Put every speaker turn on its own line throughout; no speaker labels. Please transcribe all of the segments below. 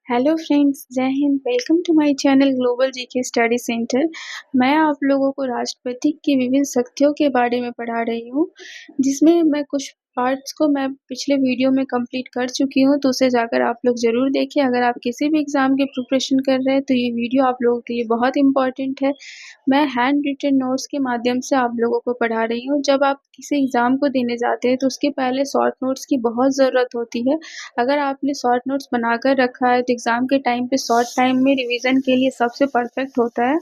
Hello friends, जय हिंद। Welcome to my channel global GK study centre. मैं आप लोगों को राष्ट्रपति की विभिन्न शक्तियों के बारे में पढ़ा रही हूँ, जिसमें मैं कुछ पार्ट्स को मैं पिछले वीडियो में कंप्लीट कर चुकी हूँ, तो उसे जाकर आप लोग ज़रूर देखिए। अगर आप किसी भी एग्ज़ाम की प्रिपरेशन कर रहे हैं तो ये वीडियो आप लोगों के लिए बहुत इम्पॉर्टेंट है। मैं हैंड रिटन नोट्स के माध्यम से आप लोगों को पढ़ा रही हूँ। जब आप किसी एग्ज़ाम को देने जाते हैं तो उसके पहले शॉर्ट नोट्स की बहुत ज़रूरत होती है। अगर आपने शॉर्ट नोट्स बनाकर रखा है तो एग्ज़ाम के टाइम पे शॉर्ट टाइम में रिवीजन के लिए सबसे परफेक्ट होता है।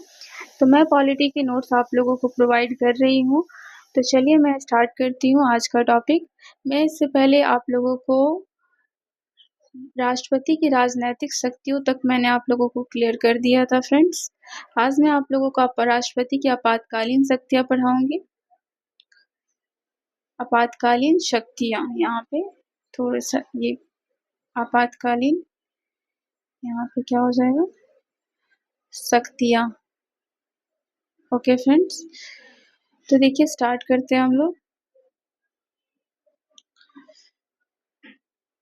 तो मैं पॉलिटी के नोट्स आप लोगों को प्रोवाइड कर रही हूँ। तो चलिए मैं स्टार्ट करती हूँ आज का टॉपिक। मैं इससे पहले आप लोगों को राष्ट्रपति की राजनैतिक शक्तियों तक मैंने आप लोगों को क्लियर कर दिया था फ्रेंड्स। आज मैं आप लोगों को राष्ट्रपति की आपातकालीन शक्तियाँ पढ़ाऊंगी। आपातकालीन शक्तियाँ, यहाँ पे थोड़ा सा ये आपातकालीन, यहाँ पे क्या हो जाएगा, शक्तियाँ। ओके फ्रेंड्स, तो देखिए स्टार्ट करते हैं हम लोग।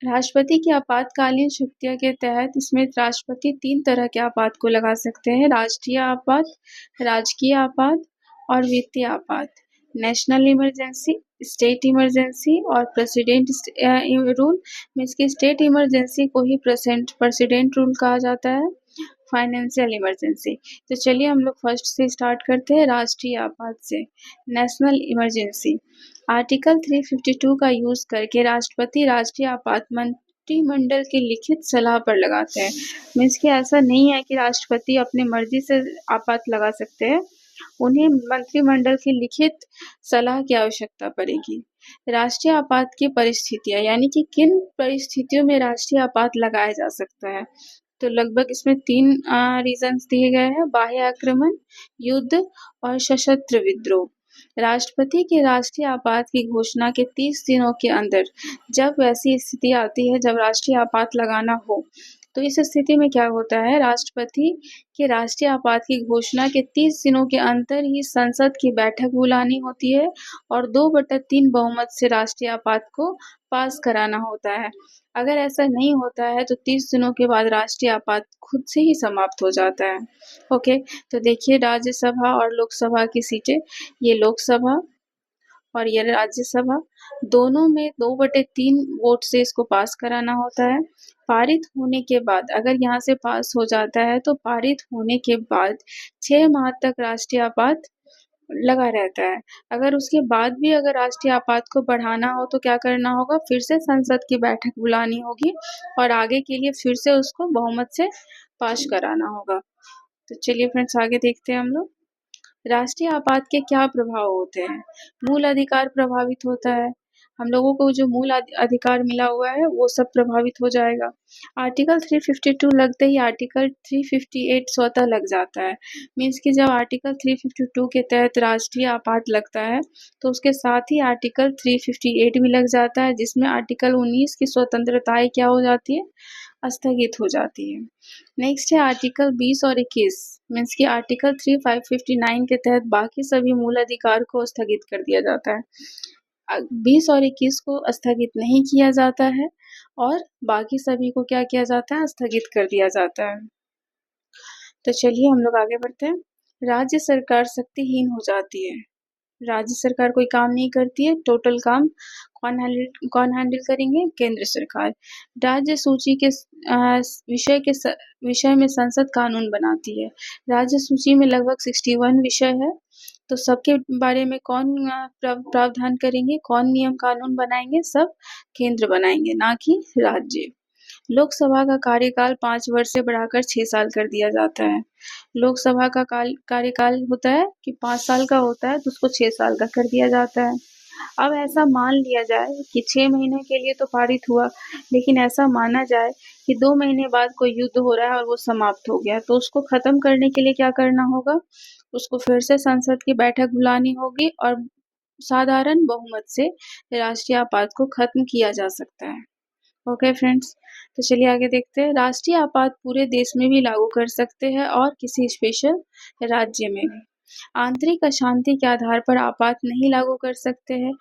राष्ट्रपति की आपातकालीन शक्तियाँ के तहत इसमें राष्ट्रपति 3 तरह के आपात को लगा सकते हैं: राष्ट्रीय आपात, राजकीय आपात और वित्तीय आपात। नेशनल इमरजेंसी, स्टेट इमरजेंसी और प्रेसिडेंट रूल। मीन्स की स्टेट इमरजेंसी को ही प्रेसिडेंट रूल कहा जाता है। Financial emergency. तो चलिए हम लोग फर्स्ट से स्टार्ट करते हैं, राष्ट्रीय आपात से। National emergency. आर्टिकल 352 का यूज करके राष्ट्रपति राष्ट्रीय आपात मंत्रिमंडल की लिखित सलाह पर लगाते हैं। मीन्स कि ऐसा नहीं है कि राष्ट्रपति अपनी मर्जी से आपात लगा सकते हैं, उन्हें मंत्रिमंडल की लिखित सलाह की आवश्यकता पड़ेगी। राष्ट्रीय आपात की परिस्थितियां, यानी कि किन परिस्थितियों में राष्ट्रीय आपात लगाया जा सकता है। तो लगभग इसमें 3 रीजंस दिए गए हैं: बाह्य आक्रमण, युद्ध और सशस्त्र विद्रोह। राष्ट्रपति के राष्ट्रीय आपात की घोषणा के 30 दिनों के अंदर जब वैसी स्थिति आती है जब राष्ट्रीय आपात लगाना हो, तो इस स्थिति में क्या होता है, राष्ट्रपति के राष्ट्रीय आपात की घोषणा के 30 दिनों के अंदर ही संसद की बैठक बुलानी होती है और 2/3 बहुमत से राष्ट्रीय आपात को पास कराना होता है। अगर ऐसा नहीं होता है तो 30 दिनों के बाद राष्ट्रीय आपात खुद से ही समाप्त हो जाता है। ओके, तो देखिए राज्यसभा और लोकसभा की सीटें, ये लोकसभा और ये राज्यसभा, दोनों में 2/3 वोट से इसको पास कराना होता है। पारित होने के बाद, अगर यहाँ से पास हो जाता है तो पारित होने के बाद 6 माह तक राष्ट्रीय आपात लगा रहता है। अगर उसके बाद भी अगर राष्ट्रीय आपात को बढ़ाना हो तो क्या करना होगा, फिर से संसद की बैठक बुलानी होगी और आगे के लिए फिर से उसको बहुमत से पास कराना होगा। तो चलिए फ्रेंड्स आगे देखते हैं हम लोग। राष्ट्रीय आपात के क्या प्रभाव होते हैं। मूल अधिकार प्रभावित होता है, हम लोगों को जो मूल अधिकार मिला हुआ है वो सब प्रभावित हो जाएगा। आर्टिकल 352 लगते ही आर्टिकल 358 स्वतः लग जाता है। मीन्स कि जब आर्टिकल 352 के तहत राष्ट्रीय आपात लगता है तो उसके साथ ही आर्टिकल 358 भी लग जाता है, जिसमें आर्टिकल 19 की स्वतंत्रताएं क्या हो जाती है, स्थगित हो जाती है। नेक्स्ट है आर्टिकल 20 और 21। मीन्स कि आर्टिकल 3559 के तहत बाकी सभी मूल अधिकार को स्थगित कर दिया जाता है। 20 और 21 को स्थगित नहीं किया जाता है और बाकी सभी को क्या किया जाता है, स्थगित कर दिया जाता है। तो चलिए हम लोग आगे बढ़ते हैं। राज्य सरकार शक्तिहीन हो जाती है, राज्य सरकार कोई काम नहीं करती है, टोटल काम कौन हैंडल करेंगे, केंद्र सरकार। राज्य सूची के विषय में संसद कानून बनाती है। राज्य सूची में लगभग 61 विषय है, तो सबके बारे में कौन प्रावधान करेंगे, कौन नियम कानून बनाएंगे, सब केंद्र बनाएंगे, ना कि राज्य। लोकसभा का कार्यकाल 5 वर्ष से बढ़ाकर 6 साल कर दिया जाता है। लोकसभा का कार्यकाल होता है कि 5 साल का होता है, तो उसको 6 साल का कर दिया जाता है। अब ऐसा मान लिया जाए कि 6 महीने के लिए तो पारित हुआ, लेकिन ऐसा माना जाए कि 2 महीने बाद कोई युद्ध हो रहा है और वो समाप्त हो गया, तो उसको खत्म करने के लिए क्या करना होगा, उसको फिर से संसद की बैठक बुलानी होगी और साधारण बहुमत से राष्ट्रीय आपात को खत्म किया जा सकता है। ओके फ्रेंड्स, तो चलिए आगे देखते हैं। राष्ट्रीय आपात पूरे देश में भी लागू कर सकते हैं और किसी स्पेशल राज्य में भी। आंतरिक अशांति के आधार पर आपात नहीं लागू कर सकते हैं।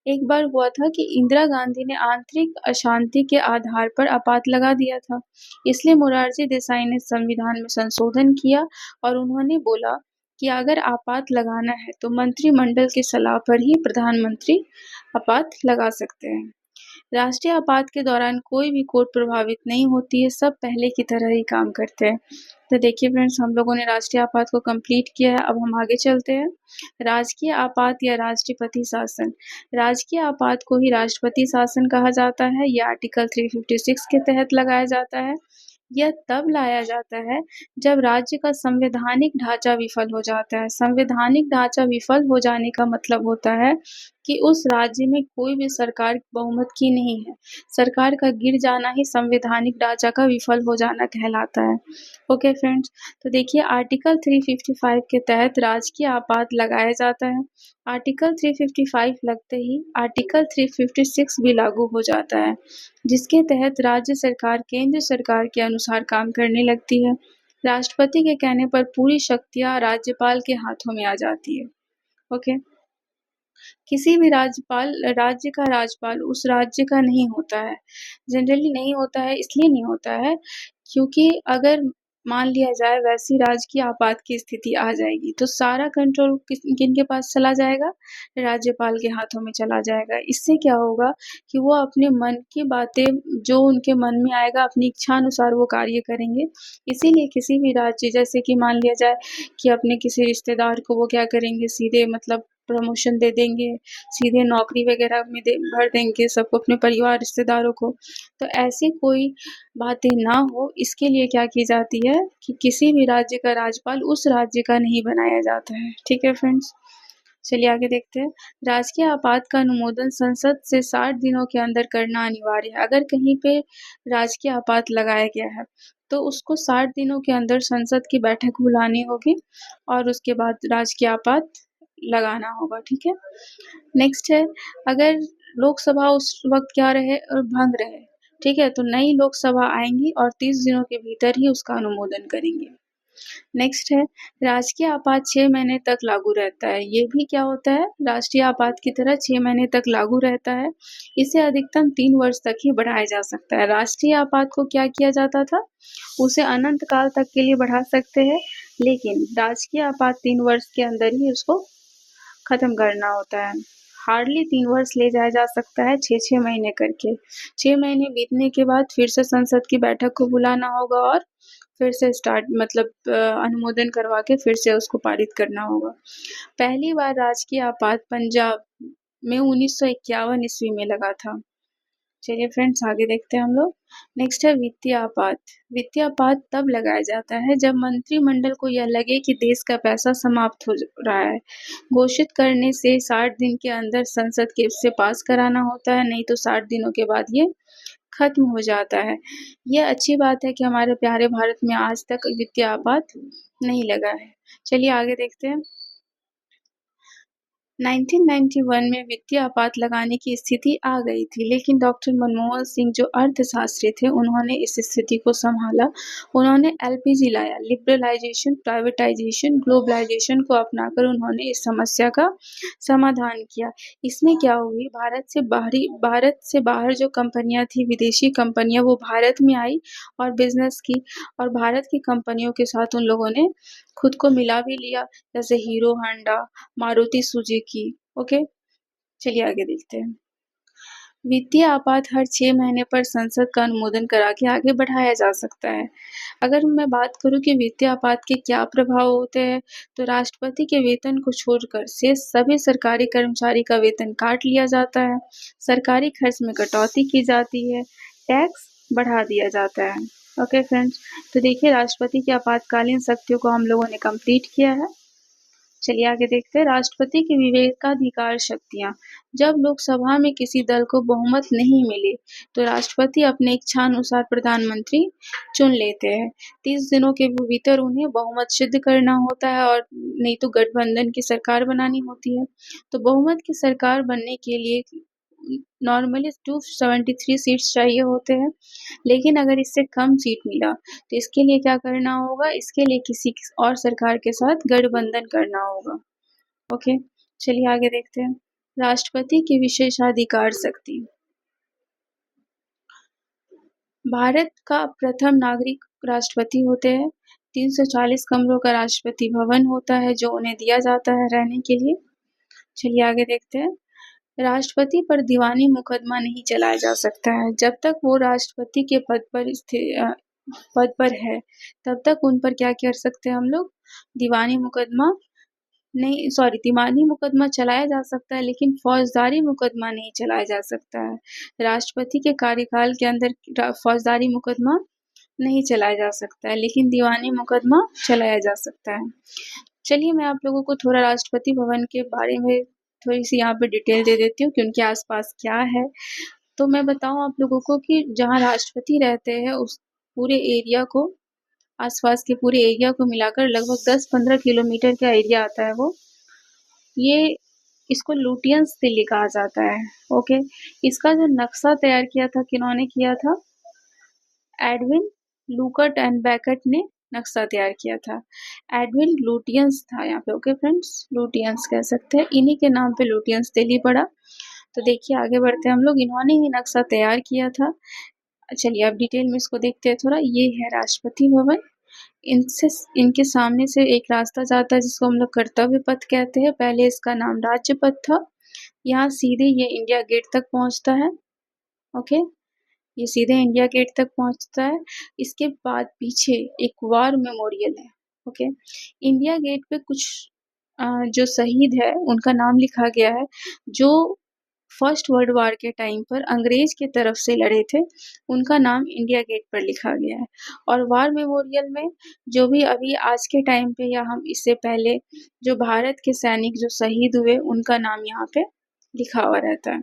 एक बार हुआ था कि इंदिरा गांधी ने आंतरिक अशांति के आधार पर आपात लगा दिया था। इसलिए मोरारजी देसाई ने संविधान में संशोधन किया और उन्होंने बोला कि अगर आपात लगाना है तो मंत्रिमंडल की सलाह पर ही प्रधानमंत्री आपात लगा सकते हैं। राष्ट्रीय आपात के दौरान कोई भी कोर्ट प्रभावित नहीं होती है, सब पहले की तरह ही काम करते हैं। तो देखिए फ्रेंड्स, हम लोगों ने राष्ट्रीय आपात को कंप्लीट किया है। अब हम आगे चलते हैं। राजकीय आपात या राष्ट्रपति शासन। राजकीय आपात को ही राष्ट्रपति शासन कहा जाता है। यह आर्टिकल 356 के तहत लगाया जाता है। यह तब लाया जाता है जब राज्य का संवैधानिक ढांचा विफल हो जाता है। संवैधानिक ढांचा विफल हो जाने का मतलब होता है कि उस राज्य में कोई भी सरकार बहुमत की नहीं है। सरकार का गिर जाना ही संवैधानिक ढांचा का विफल हो जाना कहलाता है। ओके फ्रेंड्स, तो देखिए आर्टिकल 355 के तहत राजकीय आपात लगाया जाता है। आर्टिकल 355 लगते ही आर्टिकल 356 भी लागू हो जाता है, जिसके तहत राज्य सरकार केंद्र सरकार के अनुसार काम करने लगती है। राष्ट्रपति के कहने पर पूरी शक्तियां राज्यपाल के हाथों में आ जाती है। ओके, किसी भी राज्य का राज्यपाल उस राज्य का नहीं होता है। जनरली नहीं होता है, इसलिए नहीं होता है क्योंकि अगर मान लिया जाए वैसी राज्य की आपात की स्थिति आ जाएगी तो सारा कंट्रोल किनके पास चला जाएगा? राज्यपाल के हाथों में चला जाएगा। इससे क्या होगा कि वो अपने मन की बातें जो उनके मन में आएगा अपनी इच्छा अनुसार वो कार्य करेंगे। इसीलिए किसी भी राज्य, जैसे कि मान लिया जाए कि अपने किसी रिश्तेदार को वो क्या करेंगे, सीधे मतलब प्रमोशन दे देंगे, सीधे नौकरी वगैरह में भर देंगे सबको, अपने परिवार रिश्तेदारों को। तो ऐसी कोई बातें ना हो, इसके लिए क्या की जाती है कि किसी भी राज्य का राज्यपाल उस राज्य का नहीं बनाया जाता है। ठीक है फ्रेंड्स, चलिए आगे देखते हैं। राजकीय आपात का अनुमोदन संसद से 60 दिनों के अंदर करना अनिवार्य है। अगर कहीं पे राजकीय आपात लगाया गया है तो उसको 60 दिनों के अंदर संसद की बैठक बुलानी होगी और उसके बाद राजकीय आपात लगाना होगा। ठीक है, नेक्स्ट है, अगर लोकसभा उस वक्त क्या रहे और भंग रहे, ठीक है, तो नई लोकसभा आएंगी और 30 दिनों के भीतर ही उसका अनुमोदन करेंगे। नेक्स्ट है, राजकीय आपात 6 महीने तक लागू रहता है। ये भी क्या होता है, राष्ट्रीय आपात की तरह 6 महीने तक लागू रहता है। इसे अधिकतम 3 वर्ष तक ही बढ़ाया जा सकता है। राष्ट्रीय आपात को क्या किया जाता था, उसे अनंत काल तक के लिए बढ़ा सकते हैं, लेकिन राजकीय आपात 3 वर्ष के अंदर ही उसको खत्म करना होता है। हार्डली 3 वर्ष ले जाया जा सकता है, 6-6 महीने करके। 6 महीने बीतने के बाद फिर से संसद की बैठक को बुलाना होगा और फिर से अनुमोदन करवा के फिर से उसको पारित करना होगा। पहली बार राजकीय आपात पंजाब में 1951 ईस्वी में लगा था। चलिए फ्रेंड्स, आगे देखते हैं हम लोग। नेक्स्ट है वित्तीय आपात। वित्तीय आपात तब लगाया जाता है जब मंत्रिमंडल को यह लगे कि देश का पैसा समाप्त हो रहा है। घोषित करने से 60 दिन के अंदर संसद के से पास कराना होता है, नहीं तो 60 दिनों के बाद ये खत्म हो जाता है। यह अच्छी बात है कि हमारे प्यारे भारत में आज तक वित्तीय आपात नहीं लगा है। चलिए आगे देखते हैं। 1991 में वित्तीय आपात लगाने की स्थिति आ गई थी, लेकिन डॉक्टर मनमोहन सिंह जो अर्थशास्त्री थे उन्होंने इस स्थिति को संभाला। उन्होंने एलपीजी लाया, लिबरलाइजेशन, प्राइवेटाइजेशन, ग्लोबलाइजेशन को अपनाकर उन्होंने इस समस्या का समाधान किया। इसमें क्या हुई, भारत से बाहर जो कंपनियां थी, विदेशी कंपनियां, वो भारत में आई और बिजनेस की, और भारत की कंपनियों के साथ उन लोगों ने खुद को मिला भी लिया, जैसे hero Honda, Maruti Suzuki. Okay, चलिए आगे देखते हैं। वित्तीय आपात हर 6 महीने पर संसद का अनुमोदन करा के आगे बढ़ाया जा सकता है। अगर मैं बात करूं कि वित्तीय आपात के क्या प्रभाव होते हैं, तो राष्ट्रपति के वेतन को छोड़कर शेष सभी सरकारी कर्मचारी का वेतन काट लिया जाता है, सरकारी खर्च में कटौती की जाती है, टैक्स बढ़ा दिया जाता है। ओके फ्रेंड्स, तो देखिए राष्ट्रपति की आपातकालीन शक्तियों को हम लोगों ने कंप्लीट किया है। चलिए आगे देखते हैं। राष्ट्रपति की विवेकाधिकार शक्तियां। जब लोकसभा में किसी दल को बहुमत नहीं मिले तो राष्ट्रपति अपने इच्छा अनुसार प्रधानमंत्री चुन लेते हैं। 30 दिनों के भीतर उन्हें बहुमत सिद्ध करना होता है और नहीं तो गठबंधन की सरकार बनानी होती है। तो बहुमत की सरकार बनने के लिए नॉर्मली 273 सीट्स चाहिए होते हैं, लेकिन अगर इससे कम सीट मिला तो इसके लिए क्या करना होगा, इसके लिए किसी और सरकार के साथ गठबंधन करना होगा। ओके, चलिए आगे देखते हैं। राष्ट्रपति की विशेषाधिकार शक्ति। भारत का प्रथम नागरिक राष्ट्रपति होते हैं। 340 कमरों का राष्ट्रपति भवन होता है जो उन्हें दिया जाता है रहने के लिए। चलिए आगे देखते हैं। राष्ट्रपति पर दीवानी मुकदमा नहीं चलाया जा सकता है। जब तक वो राष्ट्रपति के पद पर है तब तक उन पर क्या कर सकते हैं हम लोग, दीवानी मुकदमा नहीं, दीवानी मुकदमा चलाया जा सकता है, लेकिन फौजदारी मुकदमा नहीं चलाया जा सकता है। राष्ट्रपति के कार्यकाल के अंदर फौजदारी मुकदमा नहीं चलाया जा सकता है, लेकिन दीवानी मुकदमा चलाया जा सकता है। चलिए मैं आप लोगों को थोड़ा राष्ट्रपति भवन के बारे में थोड़ी सी यहाँ पे डिटेल दे देती हूँ कि उनके आसपास क्या है। तो मैं बताऊँ आप लोगों को कि जहाँ राष्ट्रपति रहते हैं उस पूरे एरिया को, आसपास के पूरे एरिया को मिलाकर लगभग 10-15 किलोमीटर का एरिया आता है वो। ये इसको लुटियंस दिल्ली कहा जाता है। ओके, इसका जो नक्शा तैयार किया था किन्होंने किया था, एडविन लुकर्ट एंड बैकट ने नक्शा तैयार किया था। एडविन लुटियंस था यहाँ पे। ओके फ्रेंड्स, लुटियंस कह सकते हैं, इन्हीं के नाम पे लुटियंस दिल्ली पड़ा। तो देखिए आगे बढ़ते हैं हम लोग, इन्होंने ही नक्शा तैयार किया था। चलिए अब डिटेल में इसको देखते हैं थोड़ा। ये है राष्ट्रपति भवन। इनके सामने से एक रास्ता जाता है जिसको हम लोग कर्तव्य पथ कहते हैं। पहले इसका नाम राज्य पथ था। यहाँ सीधे ये इंडिया गेट तक पहुंचता है। ओके, ये सीधे इंडिया गेट तक पहुंचता है। इसके बाद पीछे एक वार मेमोरियल है। ओके, इंडिया गेट पे कुछ जो शहीद है उनका नाम लिखा गया है, जो फर्स्ट वर्ल्ड वॉर के टाइम पर अंग्रेज के तरफ से लड़े थे, उनका नाम इंडिया गेट पर लिखा गया है। और वार मेमोरियल में जो भी अभी आज के टाइम पे या हम इससे पहले जो भारत के सैनिक जो शहीद हुए उनका नाम यहाँ पे लिखा हुआ रहता है।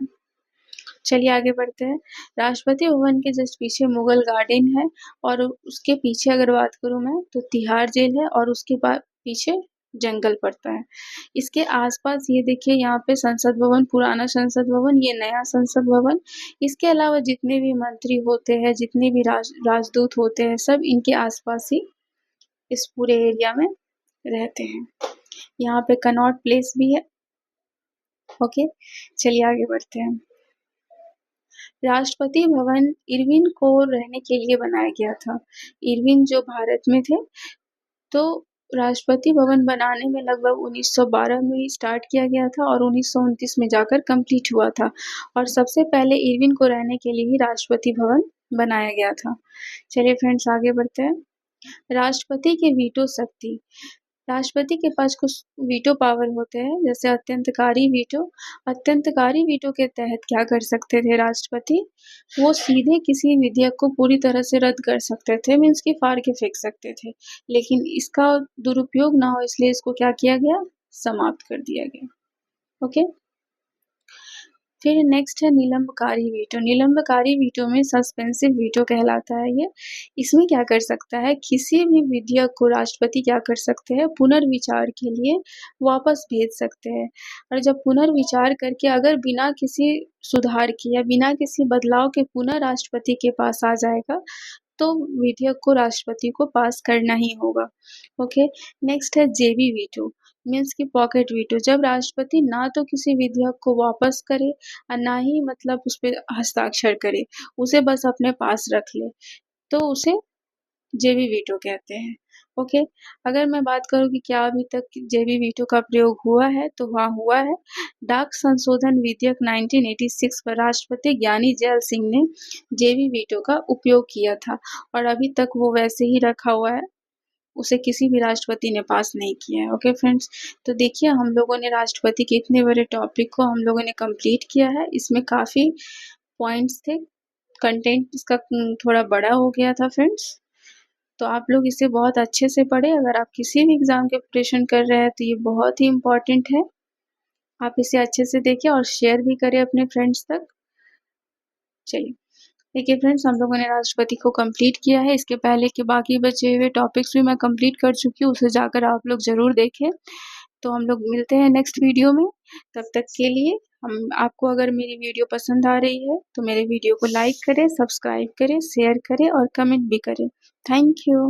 चलिए आगे बढ़ते हैं। राष्ट्रपति भवन के जस्ट पीछे मुगल गार्डन है, और उसके पीछे अगर बात करूँ मैं तो तिहाड़ जेल है, और उसके बाद पीछे जंगल पड़ता है। इसके आसपास ये देखिए यहाँ पे संसद भवन, पुराना संसद भवन, ये नया संसद भवन। इसके अलावा जितने भी मंत्री होते हैं, जितने भी राजदूत होते हैं, सब इनके आसपास ही इस पूरे एरिया में रहते हैं। यहाँ पे कनॉट प्लेस भी है। ओके, चलिए आगे बढ़ते हैं। राष्ट्रपति भवन इरविन को रहने के लिए बनाया गया था। इरविन जो भारत में थे, तो राष्ट्रपति भवन बनाने में लगभग 1912 में स्टार्ट किया गया था और 1929 में जाकर कंप्लीट हुआ था। और सबसे पहले इरविन को रहने के लिए ही राष्ट्रपति भवन बनाया गया था। चलिए फ्रेंड्स आगे बढ़ते हैं। राष्ट्रपति की वीटो शक्ति। राष्ट्रपति के पास कुछ वीटो पावर होते हैं, जैसे अत्यंतकारी वीटो। अत्यंतकारी वीटो के तहत क्या कर सकते थे राष्ट्रपति, वो सीधे किसी विधेयक को पूरी तरह से रद्द कर सकते थे, मीन्स की फाड़ के फेंक सकते थे, लेकिन इसका दुरुपयोग ना हो इसलिए इसको क्या किया गया, समाप्त कर दिया गया। ओके, फिर नेक्स्ट है निलंबकारी वीटो। निलंबकारी वीटो में सस्पेंसिव वीटो कहलाता है ये। इसमें क्या कर सकता है, किसी भी विधेयक को राष्ट्रपति क्या कर सकते हैं, पुनर्विचार के लिए वापस भेज सकते हैं। और जब पुनर्विचार करके अगर बिना किसी सुधार के या बिना किसी बदलाव के पुनः राष्ट्रपति के पास आ जाएगा तो विधेयक को राष्ट्रपति को पास करना ही होगा। ओके, नेक्स्ट है जेबी वीटो, मीन्स की पॉकेट वीटो। जब राष्ट्रपति ना तो किसी विधेयक को वापस करे और ना ही मतलब उस पर हस्ताक्षर करे, उसे बस अपने पास रख ले, तो उसे जेबी वीटो कहते हैं। ओके, अगर मैं बात करूँ कि क्या अभी तक जेबी वीटो का प्रयोग हुआ है, तो हाँ हुआ है। डाक संशोधन विधेयक 1986 पर राष्ट्रपति ज्ञानी जैल सिंह ने जेबी वीटो का उपयोग किया था, और अभी तक वो वैसे ही रखा हुआ है, उसे किसी भी राष्ट्रपति ने पास नहीं किया है। ओके फ्रेंड्स, तो देखिए हम लोगों ने राष्ट्रपति के इतने बड़े टॉपिक को हम लोगों ने कंप्लीट किया है। इसमें काफ़ी पॉइंट्स थे, कंटेंट इसका थोड़ा बड़ा हो गया था फ्रेंड्स, तो आप लोग इसे बहुत अच्छे से पढ़े। अगर आप किसी भी एग्ज़ाम के प्रिपरेशन कर रहे हैं तो ये बहुत ही इम्पॉर्टेंट है, आप इसे अच्छे से देखें और शेयर भी करें अपने फ्रेंड्स तक। चलिए देखिए फ्रेंड्स, हम लोगों ने राष्ट्रपति को कंप्लीट किया है। इसके पहले के बाकी बचे हुए टॉपिक्स भी मैं कंप्लीट कर चुकी हूँ, उसे जाकर आप लोग ज़रूर देखें। तो हम लोग मिलते हैं नेक्स्ट वीडियो में, तब तक के लिए आपको अगर मेरी वीडियो पसंद आ रही है तो मेरे वीडियो को लाइक करें, सब्सक्राइब करें, शेयर करें और कमेंट भी करें। Thank you.